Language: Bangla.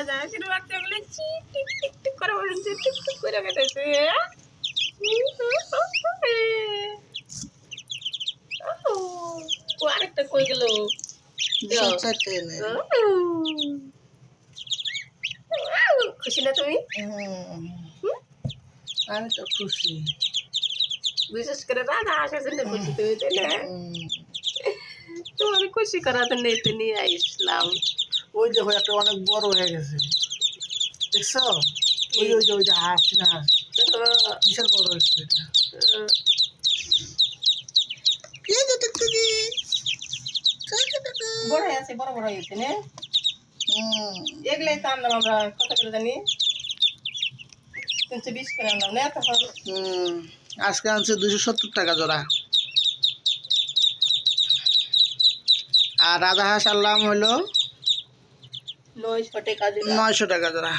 রাজা হাঁসের বাচ্চাগুলো টিক টিক টিক করে বলছে, টিক টিক করে কেটেছে। ও আরেকটা কই গেল? খুশি না তুমি? আমি তো খুশি, বিশেষ করে রাজা হাঁসের জন্য খুশি তুমি, তাই না? তোমার খুশি করার জন্য এতে নিয়ে আসলাম। ওই দেখো একটা অনেক বড় হয়ে গেছে, দেখছো? ওই ওই যে ওইটা হাঁস না, বিশাল বড় হয়েছে এটা। বড় আছে, বড় বড় হয়েছে না? এগুলাই তো আনলাম আমরা, কত করে জানি 320 করে আনলাম না তখন। আজকে আনছে 270 টাকা জোড়া। আর রাজা হাঁস আনলাম হলো 900 টাকা জোড়া। 900 টাকা জোড়া।